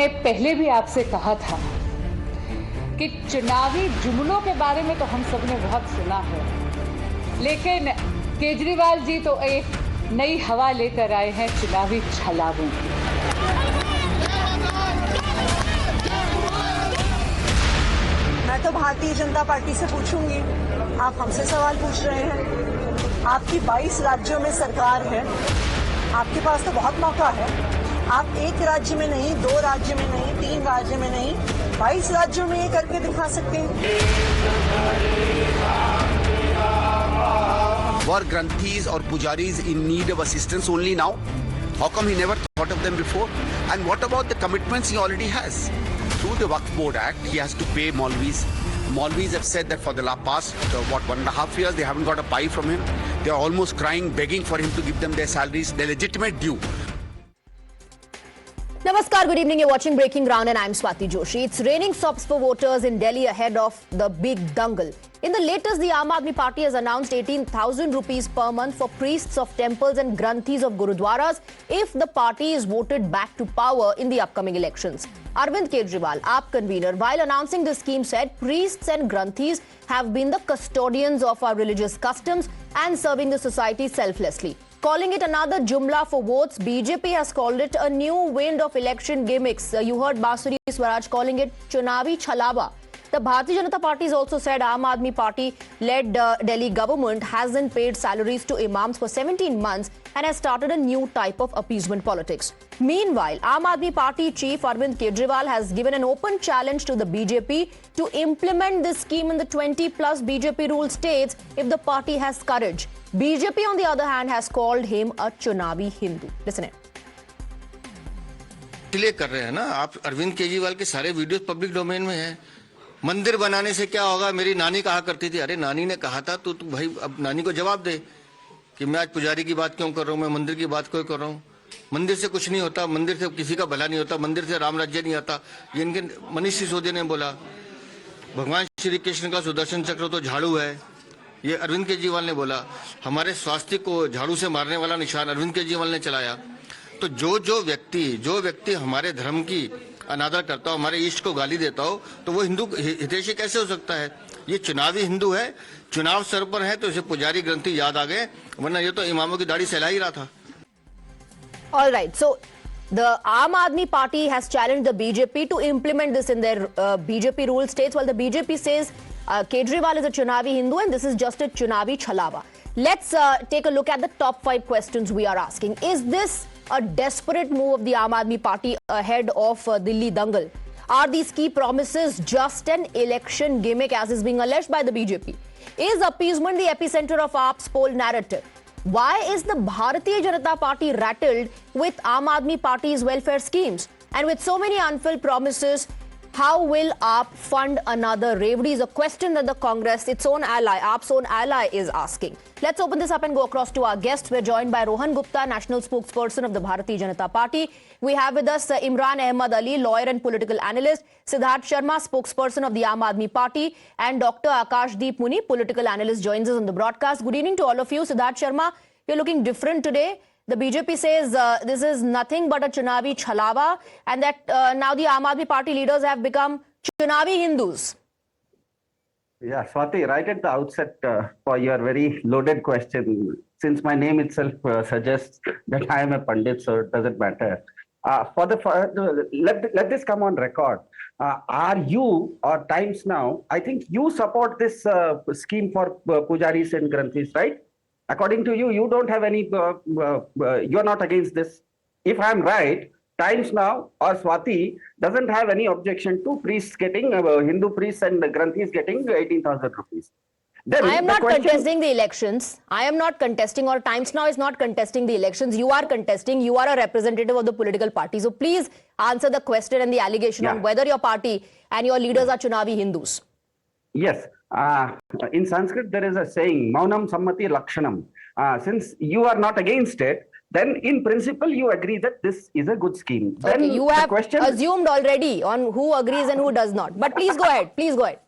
मैंने पहले भी आपसे कहा था कि चुनावी जुमलों के बारे में तो हम सब ने बहुत सुना है, लेकिन केजरीवाल जी तो एक नई हवा लेकर आए हैं चुनावी छलावों की। मैं तो भारतीय जनता पार्टी से पूछूंगी, आप हमसे सवाल पूछ रहे हैं। आपकी 22 राज्यों में सरकार है, आपके पास तो बहुत मौका है। आप एक राज्य में नहीं, 2 राज्य में नहीं, 3 राज्य में नहीं, 22 राज्यों में ये करके दिखा सकते हैं। Were granthis or pujaris in need of assistance only now? How come he never thought of them before? And what about the commitments he already has? Through the Waqf Board Act, he has to pay Maulvis. Maulvis have said that for the past, 1.5 years, they haven't got a pie from him. They are almost crying, begging for him to give them their salaries, their legitimate due. Namaskar, good evening. You're watching Breaking Ground and I'm Swati Joshi. It's raining SoPs for voters in Delhi ahead of the big dangle. In the latest, the Aam Aadmi Party has announced 18,000 rupees per month for priests of temples and granthis of gurdwaras if the party is voted back to power in the upcoming elections. Arvind Kejriwal, AAP convener, while announcing this scheme said priests and granthis have been the custodians of our religious customs and serving the society selflessly. Calling it another jumla for votes, BJP has called it a new wind of election gimmicks. You heard Basuri Swaraj calling it Chunavi Chalaba. The Bharatiya Janata Party has also said Aam Aadmi Party-led Delhi government hasn't paid salaries to imams for 17 months and has started a new type of appeasement politics. Meanwhile, Aam Aadmi Party chief Arvind Kejriwal has given an open challenge to the BJP to implement this scheme in the 20-plus BJP-ruled states if the party has courage. BJP, on the other hand, has called him a Chunavi Hindu. Listen in. इसलिए कर रहे हैं ना आप। अरविंद केजरीवाल के सारे videos public domain में हैं। मंदिर बनाने से क्या होगा, मेरी नानी कहा करती थी। अरे नानी ने कहा था तो भाई अब नानी को जवाब दे कि मैं आज पुजारी की बात क्यों कर रहा हूँ, मैं मंदिर की बात क्यों कर रहा हूँ। मंदिर से कुछ नहीं होता, मंदिर से किसी का भला नहीं होता, मंदिर से राम राज्य नहीं आता। ये इनके मनीष सिसोदिया ने बोला। भगवान श्री कृष्ण का सुदर्शन चक्र तो झाड़ू है, ये अरविंद केजरीवाल ने बोला। हमारे स्वास्थ्य को झाड़ू से मारने वाला निशान अरविंद केजरीवाल ने चलाया। तो जो व्यक्ति हमारे धर्म की अनादर करता हो, हमारे इष्ट को गाली देता हो, तो वो हिंदू हितैषी कैसे हो सकता है। ये चुनावी हिंदू है, चुनाव सर पर है तो इसे पुजारी ग्रंथी याद आ गए, वरना ये तो इमामों की दाढ़ी सहला ही रहा था। All right, so the Aam Aadmi Party has challenged the BJP to implement this in their BJP-ruled states, while the BJP says Kejriwal is a Chunavi Hindu and this is just a Chunavi Chalava. Let's take a look at the top 5 questions we are asking. Is this a desperate move of the Aam Aadmi Party ahead of Delhi Dangal? Are these key promises just an election gimmick as is being alleged by the BJP? Is appeasement the epicenter of AAP's poll narrative? Why is the Bharatiya Janata Party rattled with Aam Aadmi Party's welfare schemes? And with so many unfilled promises, how will AAP fund another Revdi is a question that the Congress, its own ally, AAP's own ally, is asking. Let's open this up and go across to our guests. We're joined by Rohan Gupta, national spokesperson of the Bharatiya Janata Party. We have with us Imran Ahmad Ali, lawyer and political analyst, Siddharth Sharma, spokesperson of the Aam Aadmi Party, and Dr. Akashdeep Muni, political analyst, joins us on the broadcast. Good evening to all of you. Siddharth Sharma, you're looking different today. The BJP says this is nothing but a Chunavi Chalava and that now the Aam Aadmi Party leaders have become Chunavi Hindus. Yeah, Swati, right at the outset for your very loaded question, since my name itself suggests that I am a Pandit, so it doesn't matter. Let this come on record. Are you or Times Now, I think you support this scheme for Pujaris and Granthis, right? According to you, you don't have any, you're not against this. If I'm right, Times Now or Swati doesn't have any objection to priests getting, Hindu priests and Granthis getting 18,000 rupees. Then I am not contesting the elections. I am not contesting, or Times Now is not contesting the elections. You are contesting. You are a representative of the political party. So please answer the question and the allegation on whether your party and your leaders are Chunavi Hindus. Yes. In Sanskrit, there is a saying, Maunam Sammati Lakshanam. Since you are not against it, then in principle you agree that this is a good scheme. Okay, then you have assumed already on who agrees and who does not. But please go ahead. Please go ahead.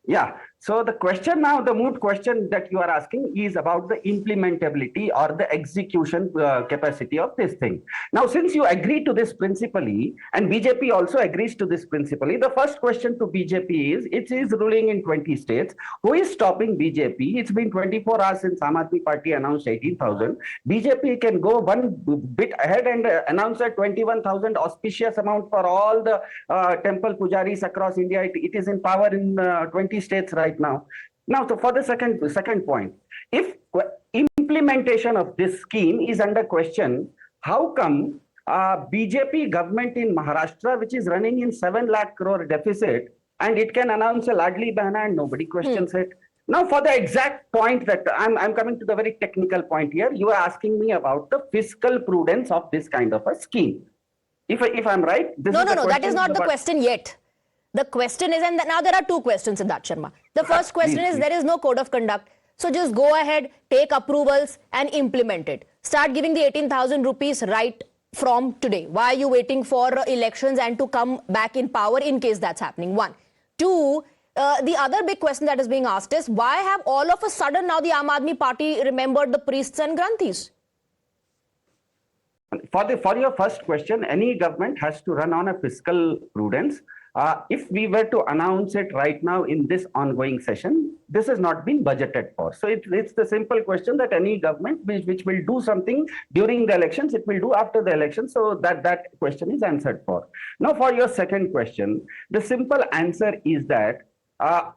Yeah. So the question now, the moot question that you are asking is about the implementability or the execution capacity of this thing. Now, since you agree to this principally, and BJP also agrees to this principally, the first question to BJP is, it is ruling in 20 states. Who is stopping BJP? It's been 24 hours since Aam Aadmi Party announced 18,000. BJP can go one bit ahead and announce a 21,000 auspicious amount for all the temple pujaris across India. It is in power in 20 states right now. Now, so for the second point, if implementation of this scheme is under question, how come BJP government in Maharashtra, which is running in 7 lakh crore deficit, and it can announce a Ladli Behna and nobody questions it? Now, for the exact point that I'm coming to the very technical point here, you are asking me about the fiscal prudence of this kind of a scheme. If I'm right, this No, is that is not the question yet. The question is, and now there are two questions, Siddharth Sharma. The first question is, there is no code of conduct. So just go ahead, take approvals and implement it. Start giving the 18,000 rupees right from today. Why are you waiting for elections and to come back in power in case that's happening? One. Two, the other big question that is being asked is, why have all of a sudden now the Aam Aadmi Party remembered the priests and granthis? For your first question, any government has to run on a fiscal prudence. If we were to announce it right now in this ongoing session, this has not been budgeted for. So it's the simple question that any government which will do something during the elections, it will do after the election. So that question is answered for. Now, for your second question, the simple answer is that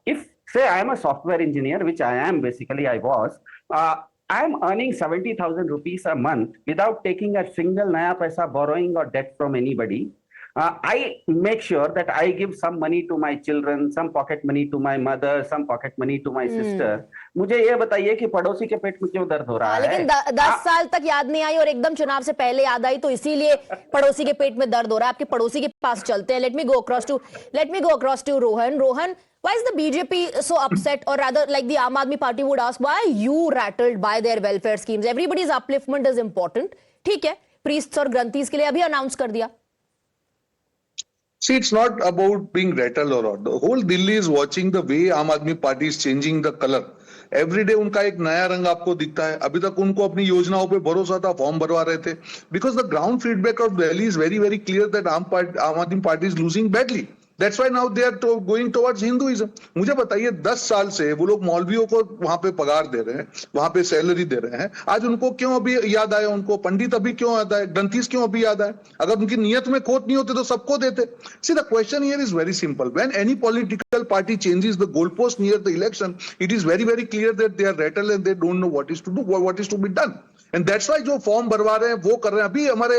if, say, I am a software engineer, which I am, basically I was, I am earning 70,000 rupees a month without taking a single naya paisa borrowing or debt from anybody. I make sure that I give some money to my children, some pocket money to my mother, some pocket money to my sister. मुझे ये बताइए कि पड़ोसी के पेट में क्यों दर्द हो रहा है? लेकिन 10 साल तक याद नहीं आई और एकदम चुनाव से पहले याद आई, तो इसीलिए पड़ोसी के पेट में दर्द हो रहा है. आपके पड़ोसी के पास चलते हैं. Let me go across to Rohan. Rohan, why is the BJP so upset, or rather, like the Aam Aadmi Party would ask, why are you rattled by their welfare schemes? Everybody's upliftment is important. ठीक है, priests और granthis के लिए अभी announce कर दिया. See, it's not about being rattled or not. The whole Delhi is watching the way Aam Aadmi Party is changing the color. Every day उनका एक नया रंग आपको दिखता है. अभी तक उनको अपनी योजनाओं पे भरोसा था, फॉर्म भरवा रहे थे. Because the ground feedback of Delhi is very, very clear that Aam Aadmi Party is losing badly. That's why now they are going towards Hinduism. मुझे बताइए 10 साल से वो लोग मौलवियों को वहां पे पगार दे रहे हैं, वहां पे सैलरी दे रहे हैं. आज उनको क्यों अभी याद आया? उनको पंडित अभी क्यों याद आए? ग्रंथिस क्यों अभी याद आए? अगर उनकी नियत में खोट नहीं होती तो सबको देते. See, the question here is very simple. When any political party changes the goalpost near the election, it is very, very clear that they are rattled and they don't know what is to do, what is to be done. And that's why जो form भरवा रहे हैं वो कर रहे हैं. अभी हमारे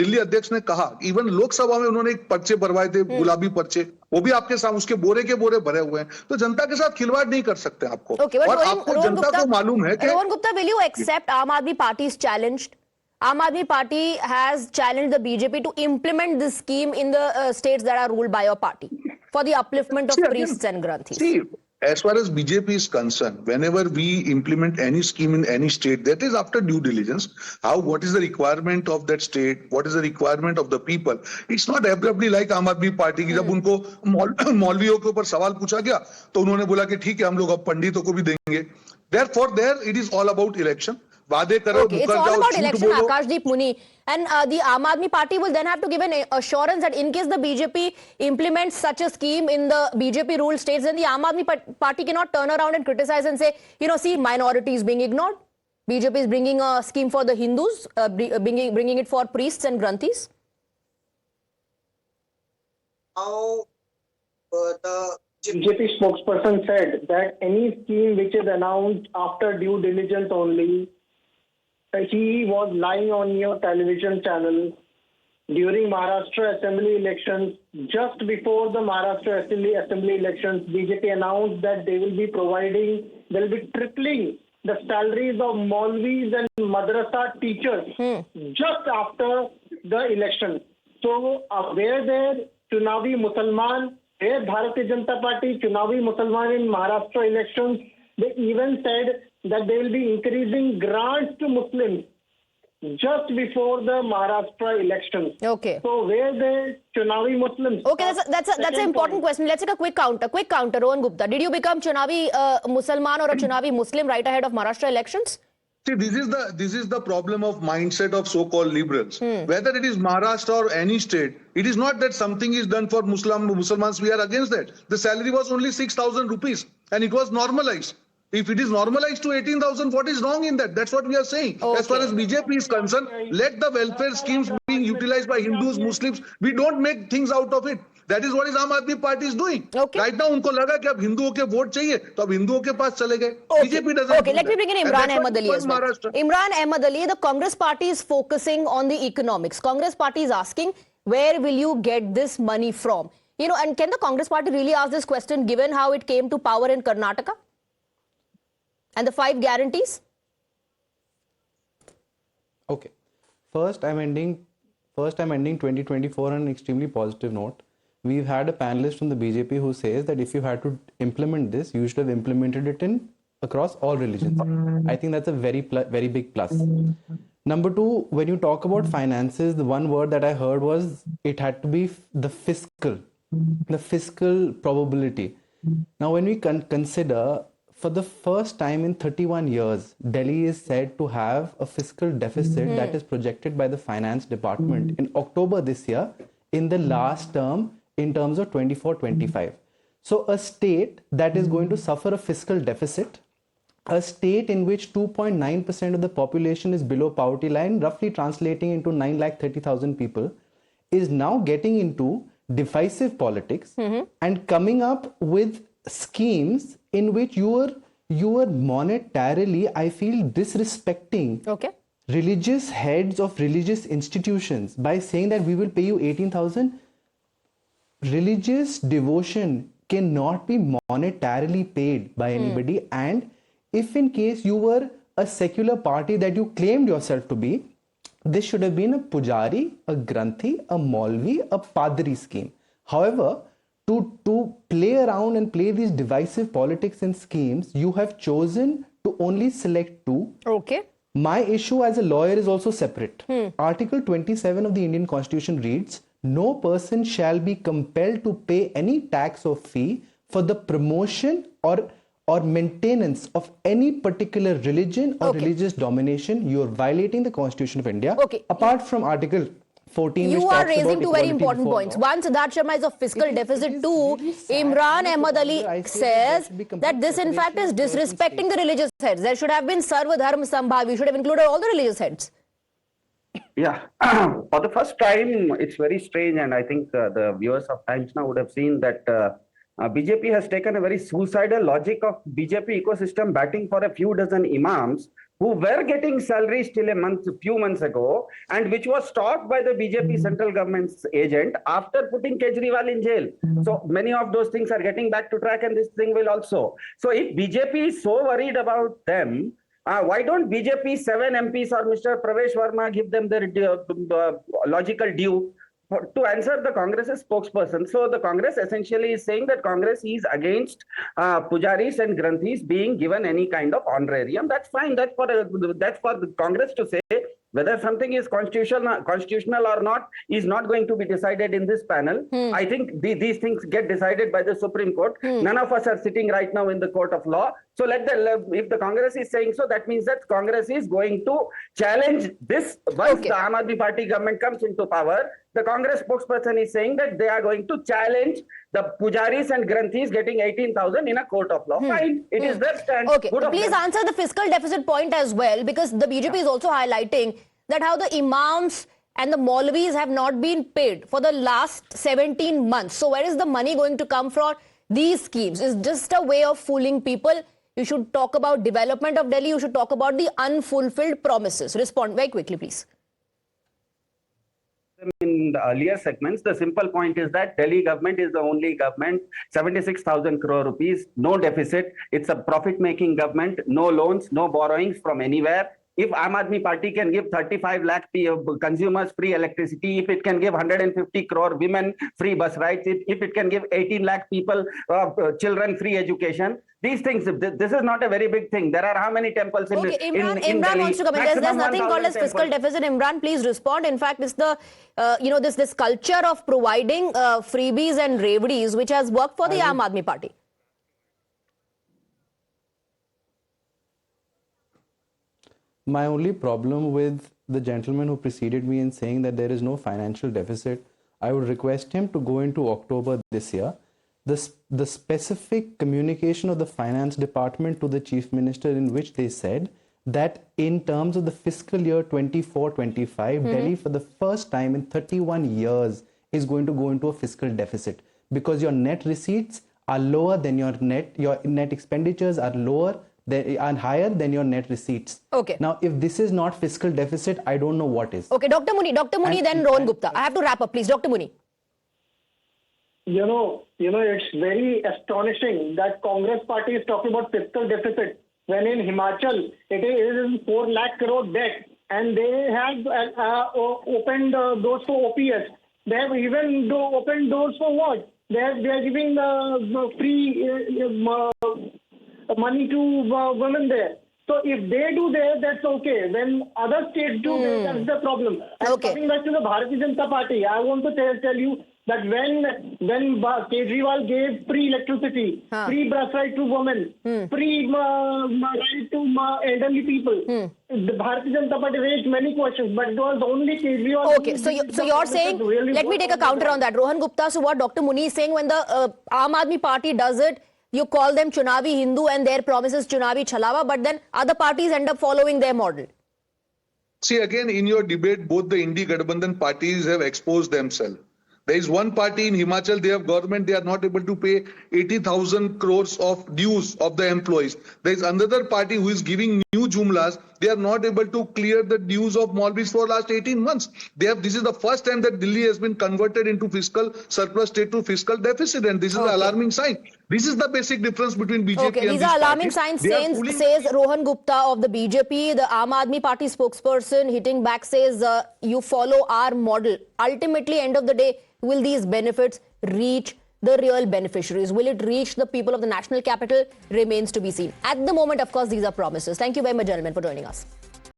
दिल्ली अध्यक्ष ने कहा, इवन लोकसभा में उन्होंने एक पर्चे भरवाए थे, गुलाबी पर्चे, वो भी आपके साथ उसके बोरे के बोरे भरे हुए हैं. तो जनता के साथ खिलवाड़ नहीं कर सकते आपको. और आपको जनता को मालूम है कि Rohan Gupta, will you accept Aam Aadmi Party is challenged? Aam Aadmi Party has challenged the BJP to implement this scheme in the states that are ruled by your party for the upliftment of priests and granthis. See, as far as BJP is concerned, whenever we implement any scheme in any state, that is after due diligence. What is the requirement of that state? What is the requirement of the people? It's not abruptly like Aam Aadmi Party की जब उनको मौलवियों के ऊपर सवाल पूछा गया तो उन्होंने बोला कि ठीक है हम लोग अब पंडितों को भी देंगे. Therefore, there it is all about election. वादे करो, It's all about election, Akashdeep Muni. And the Aam Aadmi Party will then have to give an assurance that in case the BJP implements such a scheme in the BJP ruled states, then the Aam Aadmi Party cannot turn around and criticize and say, see, minorities being ignored. BJP is bringing a scheme for the Hindus, bringing it for priests and granthis. Now, the BJP spokesperson said that any scheme which is announced after due diligence only, he was lying on your television channel during Maharashtra Assembly elections. Just before the Maharashtra Assembly elections, BJP announced that they will be tripling the salaries of Maulvis and Madrasa teachers just after the election. So, where there Chunavi Musalman, where Bharatiya Janata Party, Chunavi Musalman in Maharashtra elections, they even said that they will be increasing grants to Muslims. just before the Maharashtra elections. Okay. So where the Chunavi Muslims? Okay, that's an important question. Let's take a quick counter. Rohan Gupta, did you become Chunavi Musalman or a Chunavi Muslim right ahead of Maharashtra elections? See, this is the problem of mindset of so-called liberals. Whether it is Maharashtra or any state, it is not that something is done for Muslims. We are against that. The salary was only 6,000 rupees, and it was normalized. If it is normalized to 18,000, what is wrong in that? That's what we are saying. Okay. As far as BJP is concerned, let the welfare schemes being utilized by Hindus, Muslims. We don't make things out of it. That is what is Aam Aadmi Party is doing. Okay. Right now, उनको लगा कि अब हिंदुओं के vote चाहिए, तो अब हिंदुओं के पास चले गए. BJP doesn't. Okay, let me bring in Imran Ahmad Ali as well. Maharashtra. Imran Ahmad Ali, the Congress party is focusing on the economics. Congress party is asking, where will you get this money from? You know, and can the Congress party really ask this question given how it came to power in Karnataka? And the 5 guarantees? Okay. First, I'm ending 2024 on an extremely positive note. We've had a panelist from the BJP who says that if you had to implement this, you should have implemented it across all religions. I think that's a very big plus. Number 2, when you talk about finances, the one word that I heard was it had to be the fiscal probability. Now, when we consider, for the first time in 31 years, Delhi is said to have a fiscal deficit that is projected by the finance department in October this year in the last term in terms of 24-25. So a state that is going to suffer a fiscal deficit, a state in which 2.9% of the population is below poverty line, roughly translating into 930,000 people, is now getting into divisive politics and coming up with schemes in which you are monetarily, I feel, disrespecting religious heads of religious institutions by saying that we will pay you 18,000. Religious devotion cannot be monetarily paid by anybody, and if in case you were a secular party that you claimed yourself to be, this should have been a pujari, a granthi, a maulvi, a padri scheme. However, to play around and play these divisive politics and schemes, you have chosen to only select 2. Okay. My issue as a lawyer is also separate. Article 27 of the Indian Constitution reads, no person shall be compelled to pay any tax or fee for the promotion or maintenance of any particular religion or religious domination. You are violating the Constitution of India. Apart from Article 14, you are raising 2 very important points. One, Siddharth Sharma is a fiscal deficit. 2, Imran Ahmad Ali says that this in fact is disrespecting the religious heads. There should have been Sarva Dharma Sambhav. We should have included all the religious heads. Yeah, for the first time, it's very strange, and I think the viewers of Times Now would have seen that BJP has taken a very suicidal logic of BJP ecosystem, batting for a few dozen imams who were getting salaries till a few months ago, and which was stopped by the BJP central government's agent after putting Kejriwal in jail. So many of those things are getting back to track, and this thing will also. So if BJP is so worried about them, why don't BJP 7 MPs or Mr. Pravesh Verma give them their logical due to answer the Congress's spokesperson? So the Congress essentially is saying that Congress is against pujaris and granthis being given any kind of honorarium. That's fine. That's for the Congress to say. Whether something is constitutional or not is not going to be decided in this panel. I think these things get decided by the Supreme Court. None of us are sitting right now in the court of law. So if the Congress is saying so, that means that Congress is going to challenge this once the Aam Aadmi Party government comes into power. The Congress spokesperson is saying that they are going to challenge the pujaris and granthis getting 18,000 in a court of law. Fine, it is their stand. Okay, please answer the fiscal deficit point as well, because the BJP is also highlighting that how the imams and the Maulvis have not been paid for the last 17 months. So where is the money going to come from? These schemes is just a way of fooling people. You should talk about development of Delhi. You should talk about the unfulfilled promises. Respond very quickly, please. In the earlier segments, the simple point is that Delhi government is the only government, 76,000 crore rupees, no deficit. It's a profit-making government, no loans, no borrowings from anywhere. If Aam Aadmi Party can give 35 lakh consumers free electricity, if it can give 150 crore women free bus rides, if it can give 18 lakh people, children free education, these things, this is not a very big thing. There are how many temples in Imran Delhi? wants to come in. There's nothing called as fiscal deficit. Imran, please respond. In fact, it's the this culture of providing freebies and reveries which has worked for the Aam Aadmi Party. My only problem with the gentleman who preceded me in saying that there is no financial deficit, I would request him to go into October this year. The specific communication of the finance department to the chief minister, in which they said that in terms of the fiscal year 24-25, Delhi for the first time in 31 years is going to go into a fiscal deficit because your net receipts are lower than your net expenditures are lower and higher than your net receipts. Okay. Now, if this is not fiscal deficit, I don't know what is. Okay, Dr. Muni, then Rohan Gupta. I have to wrap up, please. Dr. Muni. You know, it's very astonishing that Congress party is talking about fiscal deficit when in Himachal it is 4 lakh crore debt, and they have opened doors for OPS. They have even opened doors for what? They are giving free money to women there. So if they do there, that's okay. When other states do there, that's the problem. And coming back to the Bharatiya Janata Party, I want to tell you that when Kejriwal gave free electricity, free bus ride to women, free ride to elderly people, the Bharatiya Janata Party raised many questions, but it was only Kejriwal. Okay, so you're saying, let me take a counter on that. Rohan Gupta, so what Dr. Muni is saying, when the Aam Aadmi Party does it, you call them Chunavi Hindu and their promises Chunavi Chalawa, but then other parties end up following their model. See, again, in your debate, both the Indi Gadbandhan parties have exposed themselves. There is one party in Himachal, they have government, they are not able to pay 80,000 crores of dues of the employees. There is another party who is giving new jumlas, they are not able to clear the dues of Maulvis for last 18 months. This is the first time that Delhi has been converted into fiscal surplus state to fiscal deficit, and this is the alarming sign. This is the basic difference between BJP and these are alarming signs, says Rohan Gupta of the BJP. The Aam Aadmi Party spokesperson hitting back says, you follow our model. Ultimately, end of the day, will these benefits reach the real beneficiaries? Will it reach the people of the national capital? Remains to be seen. At the moment, of course, these are promises. Thank you very much, gentlemen, for joining us.